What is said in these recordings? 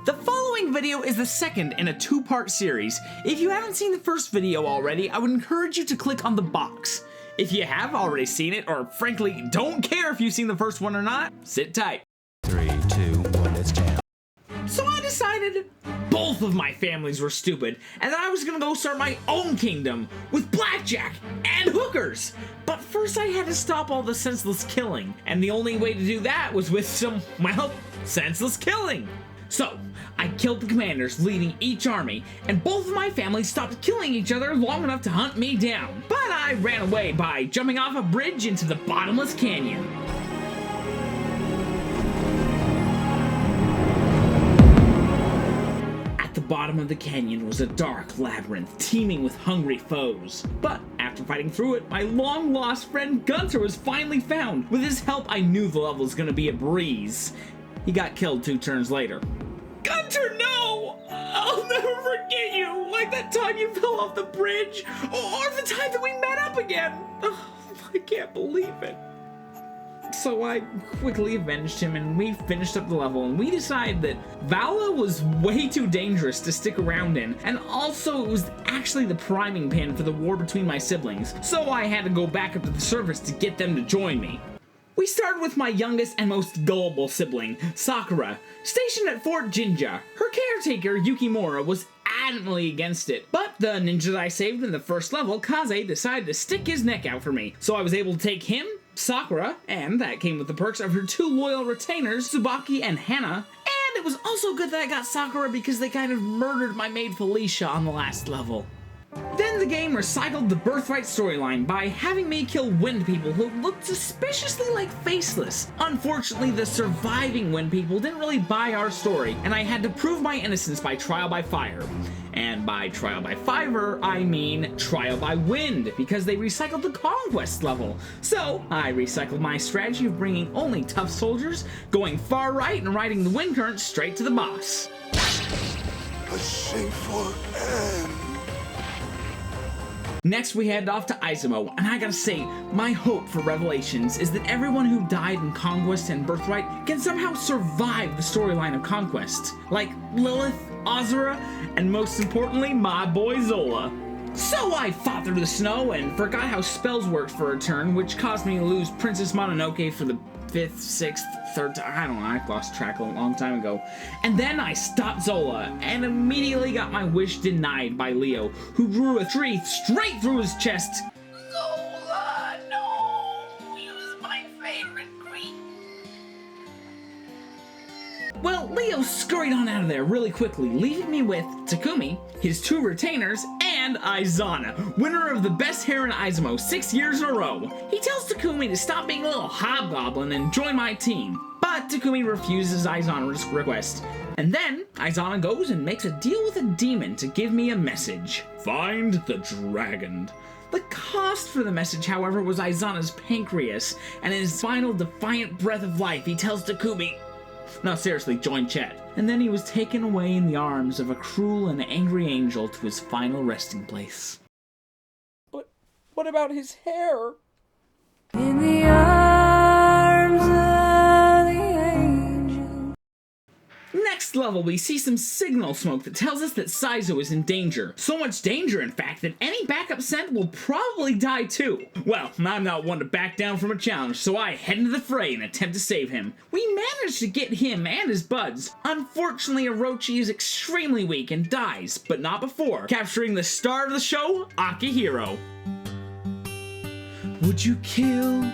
The following video is the second in a two-part series. If you haven't seen the first video already, I would encourage you to click on the box. If you have already seen it, or frankly don't care if you've seen the first one or not, sit tight. 3, 2, 1, let's jam. So I decided both of my families were stupid, and that I was gonna go start my own kingdom with blackjack and hookers. But first I had to stop all the senseless killing, and the only way to do that was with some, well, senseless killing. So, I killed the commanders leading each army, and both of my families stopped killing each other long enough to hunt me down. But I ran away by jumping off a bridge into the bottomless canyon. At the bottom of the canyon was a dark labyrinth teeming with hungry foes. But after fighting through it, my long-lost friend Gunter was finally found. With his help, I knew the level was gonna be a breeze. He got killed 2 turns later. Gunter, no! I'll never forget you! Like that time you fell off the bridge, or the time that we met up again! Oh, I can't believe it. So I quickly avenged him, and we finished up the level, and we decided that Valla was way too dangerous to stick around in, and also it was actually the priming pan for the war between my siblings, so I had to go back up to the surface to get them to join me. We started with my youngest and most gullible sibling, Sakura, stationed at Fort Jinja. Her caretaker, Yukimura, was adamantly against it, but the ninja that I saved in the first level, Kaze, decided to stick his neck out for me, so I was able to take him, Sakura, and that came with the perks of her 2 loyal retainers, Tsubaki and Hana, and it was also good that I got Sakura because they kind of murdered my maid Felicia on the last level. Then the game recycled the Birthright storyline by having me kill wind people who looked suspiciously like faceless. Unfortunately, the surviving wind people didn't really buy our story, and I had to prove my innocence by trial by fire. And by trial by fire, I mean trial by wind, because they recycled the conquest level. So, I recycled my strategy of bringing only tough soldiers, going far right and riding the wind current straight to the boss. A shameful end. Next, we head off to Izumo, and I gotta say, my hope for Revelations is that everyone who died in Conquest and Birthright can somehow survive the storyline of Conquest, like Lilith, Azura, and most importantly, my boy Zola. So I fought through the snow and forgot how spells worked for a turn, which caused me to lose Princess Mononoke for the 5th, 6th, 3rd time. I don't know, I lost track a long time ago. And then I stopped Zola and immediately got my wish denied by Leo, who drew a tree straight through his chest. Zola, no! He was my favorite queen. Well, Leo scurried on out of there really quickly, leaving me with Takumi, his 2 retainers, and Aizana, winner of the best hair in Izumo 6 years in a row. He tells Takumi to stop being a little hobgoblin and join my team, but Takumi refuses Aizana's request. And then, Aizana goes and makes a deal with a demon to give me a message. Find the dragon. The cost for the message, however, was Aizana's pancreas, and in his final defiant breath of life, he tells Takumi, no, seriously, join chat. And then he was taken away in the arms of a cruel and angry angel to his final resting place. But what about his hair? In the arms of the angel. Next level, we see some signal smoke that tells us that Saizo is in danger. So much danger, in fact, that any backup sent will probably die too. Well, I'm not one to back down from a challenge, so I head into the fray and attempt to save him. We manage to get him and his buds. Unfortunately, Orochi is extremely weak and dies, but not before capturing the star of the show, Akihiro. Would you kill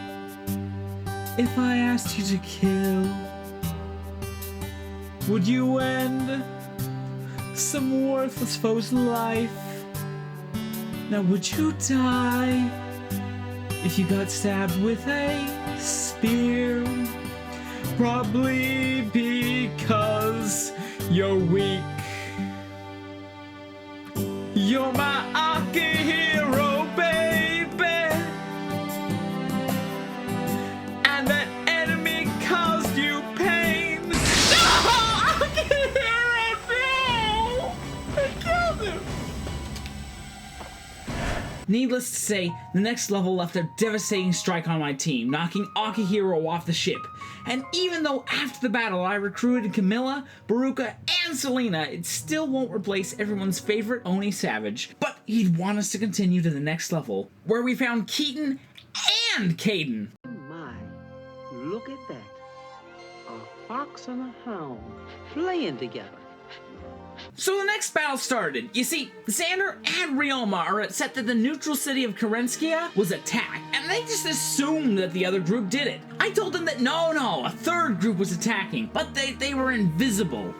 if I asked you to kill? Would you end some worthless foe's life? Now would you die if you got stabbed with a spear? Probably because you're weak. You're my Akihiro, baby. And that enemy caused you pain. No! Akihiro, no! I killed him. Needless to say, the next level left a devastating strike on my team, knocking Akihiro off the ship. And even though after the battle I recruited Camilla, Baruka, and Selena, it still won't replace everyone's favorite Oni Savage. But he'd want us to continue to the next level, where we found Keaton and Caden. My, look at that. A fox and a hound playing together. So the next battle started. You see, Xander and Ryoma are upset that the neutral city of Kerenskia was attacked, and they just assumed that the other group did it. I told them that no, a third group was attacking, but they were invisible.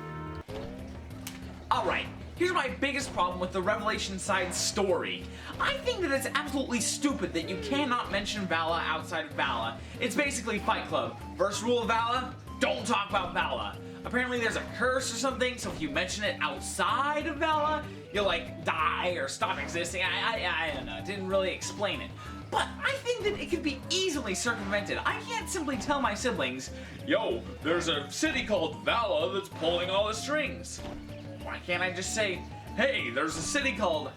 Alright, here's my biggest problem with the Revelation side story. I think that it's absolutely stupid that you cannot mention Valla outside of Valla. It's basically Fight Club. First rule of Valla, don't talk about Valla. Apparently there's a curse or something, so if you mention it outside of Valla, you'll like die or stop existing. I don't know, it didn't really explain it. But I think that it could be easily circumvented. I can't simply tell my siblings, yo, there's a city called Valla that's pulling all the strings. Why can't I just say, hey, there's a city called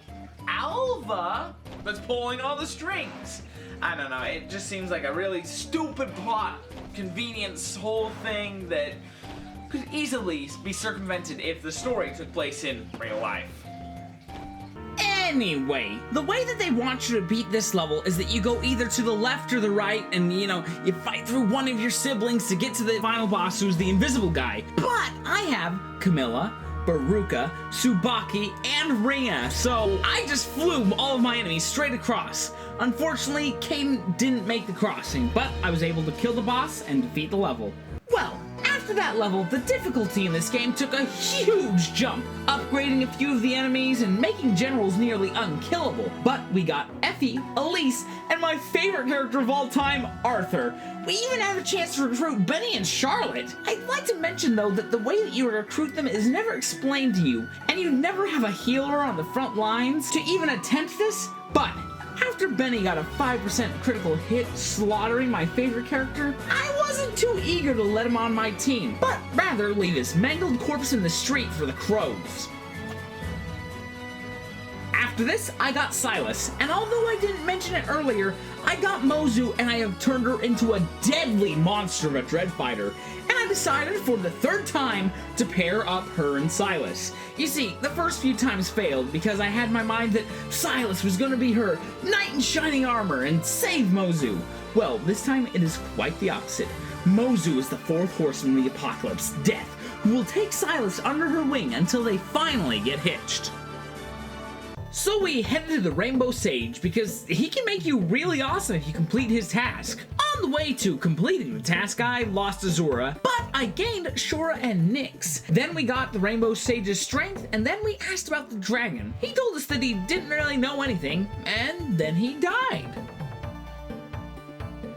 Alva that's pulling all the strings? I don't know, it just seems like a really stupid plot, convenience whole thing that could easily be circumvented if the story took place in real life. Anyway, the way that they want you to beat this level is that you go either to the left or the right and, you fight through one of your siblings to get to the final boss, who's the invisible guy. But I have Camilla, Baruka, Tsubaki, and Ringa, so I just flew all of my enemies straight across. Unfortunately, Caden didn't make the crossing, but I was able to kill the boss and defeat the level. Well, after that level, the difficulty in this game took a huge jump, upgrading a few of the enemies and making generals nearly unkillable. But we got Effie, Elise, and my favorite character of all time, Arthur. We even had a chance to recruit Benny and Charlotte. I'd like to mention though that the way that you recruit them is never explained to you, and you never have a healer on the front lines to even attempt this. But after Benny got a 5% critical hit slaughtering my favorite character, I wasn't too eager to let him on my team, but rather leave his mangled corpse in the street for the crows. After this, I got Silas, and although I didn't mention it earlier, I got Mozu and I have turned her into a deadly monster of a dread fighter, and I decided for the third time to pair up her and Silas. You see, the first few times failed because I had in my mind that Silas was going to be her knight in shining armor and save Mozu. Well, this time it is quite the opposite. Mozu is the fourth horseman of the apocalypse, Death, who will take Silas under her wing until they finally get hitched. So we headed to the Rainbow Sage because he can make you really awesome if you complete his task. On the way to completing the task, I lost Azura, but I gained Shora and Nyx. Then we got the Rainbow Sage's strength, and then we asked about the dragon. He told us that he didn't really know anything, and then he died.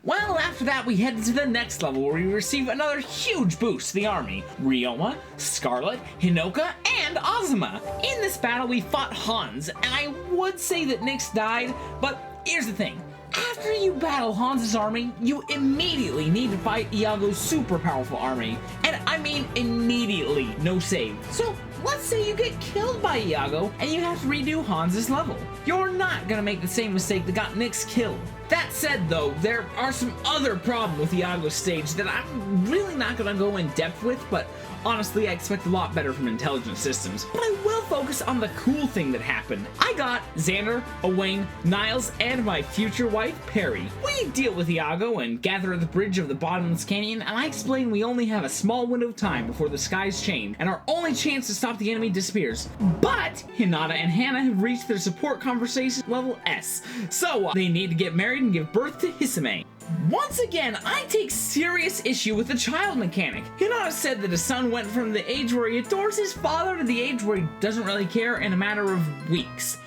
Well, after that, we headed to the next level where we receive another huge boost to the army. Ryoma, Scarlet, Hinoka, and Azuma. In this battle, we fought Hans, and I would say that Nyx died, but here's the thing. After you battle Hans' army, you immediately need to fight Iago's super powerful army. And I mean immediately, no save. So let's say you get killed by Iago and you have to redo Hans' level. You're not gonna make the same mistake that got Nyx killed. That said though, there are some other problems with Iago's stage that I'm really not gonna go in depth with, but honestly I expect a lot better from Intelligent Systems. But I will focus on the cool thing that happened. I got Xander, Owain, Niles, and my future wife, Perry. We deal with Iago and gather at the bridge of the bottomless canyon, and I explain we only have a small window of time before the skies change, and our only chance to stop the enemy disappears. But Hinata and Hannah have reached their support conversation level S, so they need to get married and give birth to Heemin. Once again, I take serious issue with the child mechanic. Hinata said that his son went from the age where he adores his father to the age where he doesn't really care in a matter of weeks.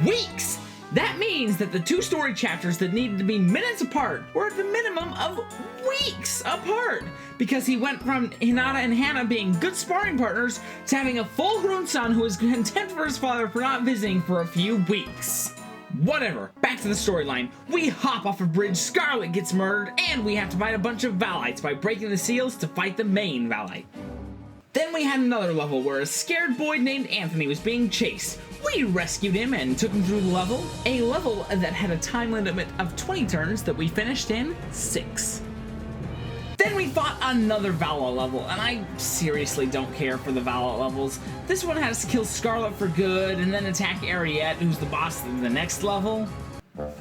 Weeks! That means that the two story chapters that needed to be minutes apart were at the minimum of weeks apart, because he went from Hinata and Hannah being good sparring partners to having a full-grown son who is content for his father for not visiting for a few weeks. Whatever, back to the storyline. We hop off a bridge, Scarlet gets murdered, and we have to fight a bunch of Vallites by breaking the seals to fight the main Vallite. Then we had another level where a scared boy named Anthony was being chased. We rescued him and took him through the level, a level that had a time limit of 20 turns that we finished in 6. Then we fought another Valla level, and I seriously don't care for the Valla levels. This one has to kill Scarlet for good, and then attack Ariette, who's the boss in the next level.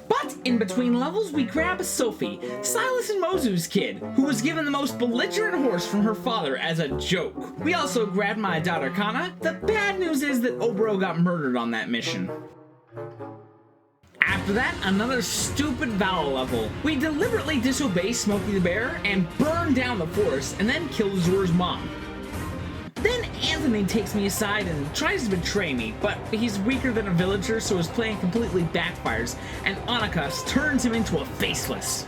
But in between levels, we grab Sophie, Silas and Mozu's kid, who was given the most belligerent horse from her father as a joke. We also grabbed my daughter Kana. The bad news is that Obro got murdered on that mission. After that, another stupid Valla level. We deliberately disobey Smokey the Bear and burn down the forest and then kill Azur's mom. Then Anthony takes me aside and tries to betray me, but he's weaker than a villager, so his plan completely backfires, and Anakas turns him into a faceless.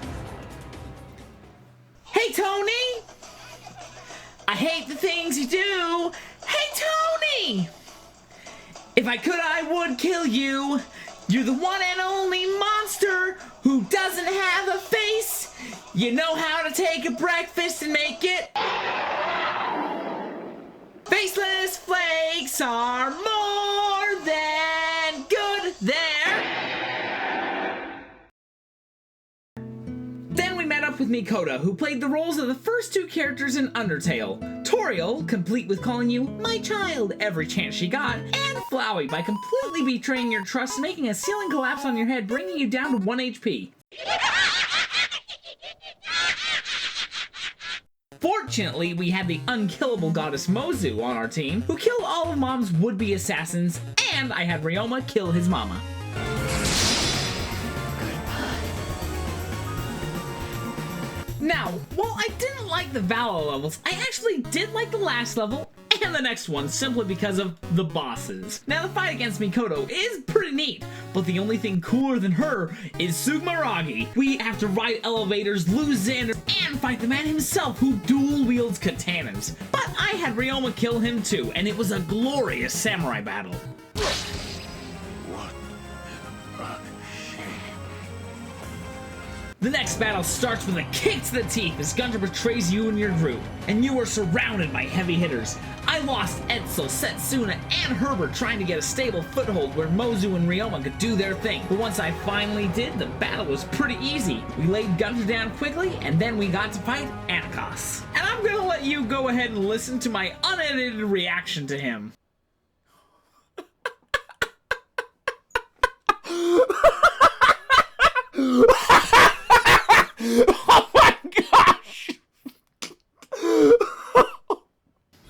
Hey, Tony! I hate the things you do! Hey, Tony! If I could, I would kill you! You're the one and only monster who doesn't have a face! You know how to take a breakfast and make it... Faceless flakes are more than good there. Then we met up with Mikoto, who played the roles of the first 2 characters in Undertale. Toriel, complete with calling you my child every chance she got, and Flowey by completely betraying your trust, making a ceiling collapse on your head, bringing you down to 1 HP. Fortunately, we had the unkillable goddess Mozu on our team, who killed all of Mom's would-be assassins, and I had Ryoma kill his mama. Now, while I didn't like the Valla levels, I actually did like the last level and the next one simply because of the bosses. Now, the fight against Mikoto is pretty neat, but the only thing cooler than her is Sugmaragi. We have to ride elevators, lose Xander, and fight the man himself who dual wields katanas. But I had Ryoma kill him too, and it was a glorious samurai battle. The next battle starts with a kick to the teeth as Gunter betrays you and your group, and you are surrounded by heavy hitters. I lost Edsel, Setsuna, and Herbert trying to get a stable foothold where Mozu and Ryoma could do their thing. But once I finally did, the battle was pretty easy. We laid Gunter down quickly, and then we got to fight Anakas. And I'm gonna let you go ahead and listen to my unedited reaction to him. Oh my gosh!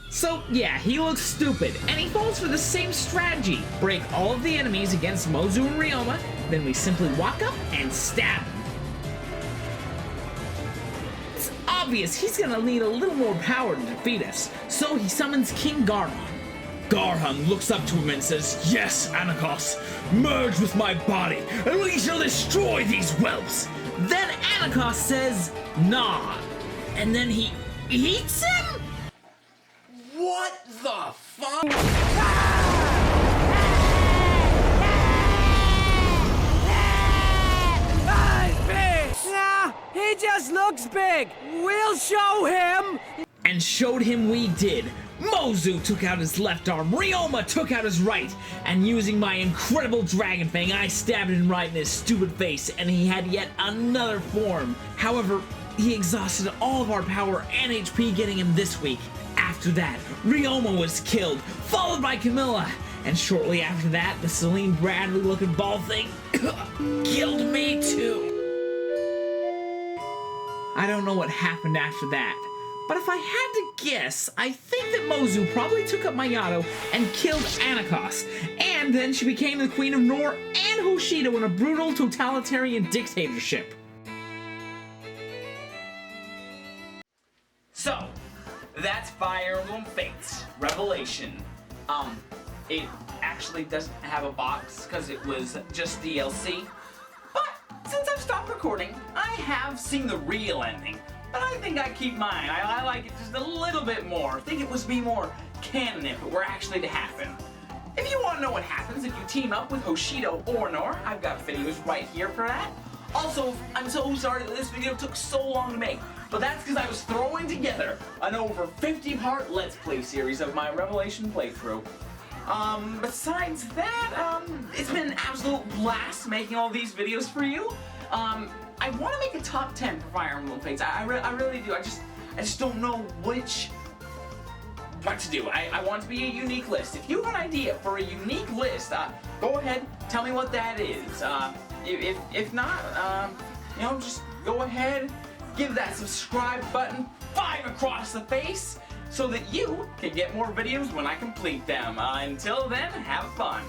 So yeah, he looks stupid, and he falls for the same strategy. Break all of the enemies against Mozu and Ryoma, then we simply walk up and stab him. It's obvious he's gonna need a little more power to defeat us, so he summons King Garhon. Garhon looks up to him and says, "Yes, Anakas, merge with my body, and we shall destroy these whelps." Then Anakas says, "Nah," and then he eats him? What the fuck? He's big! Nah, he just looks big. We'll show him. And showed him we did. Mozu took out his left arm, Ryoma took out his right, and using my incredible Dragon Fang, I stabbed him right in his stupid face, and he had yet another form. However, he exhausted all of our power and HP getting him this week. After that, Ryoma was killed, followed by Camilla, and shortly after that, the Celine Bradley looking ball thing killed me too. I don't know what happened after that. But if I had to guess, I think that Mozu probably took up Mayato and killed Anakas, and then she became the Queen of Nor and Hoshido in a brutal totalitarian dictatorship. So, that's Fire Emblem Fates Revelation. It actually doesn't have a box because it was just DLC, but since I've stopped recording, I have seen the real ending. But I think I keep mine. I like it just a little bit more. I think it would be more canon if it were actually to happen. If you want to know what happens if you team up with Hoshido or Nor, I've got videos right here for that. Also, I'm so sorry that this video took so long to make, but that's because I was throwing together an over 50-part Let's Play series of my Revelation playthrough. Besides that, it's been an absolute blast making all these videos for you. I want to make a top 10 for Fire Emblem Fates. I really do. I just don't know what to do. I want it to be a unique list. If you have an idea for a unique list, go ahead, tell me what that is. If not, you know, just go ahead, give that subscribe button 5 across the face so that you can get more videos when I complete them. Until then, have fun.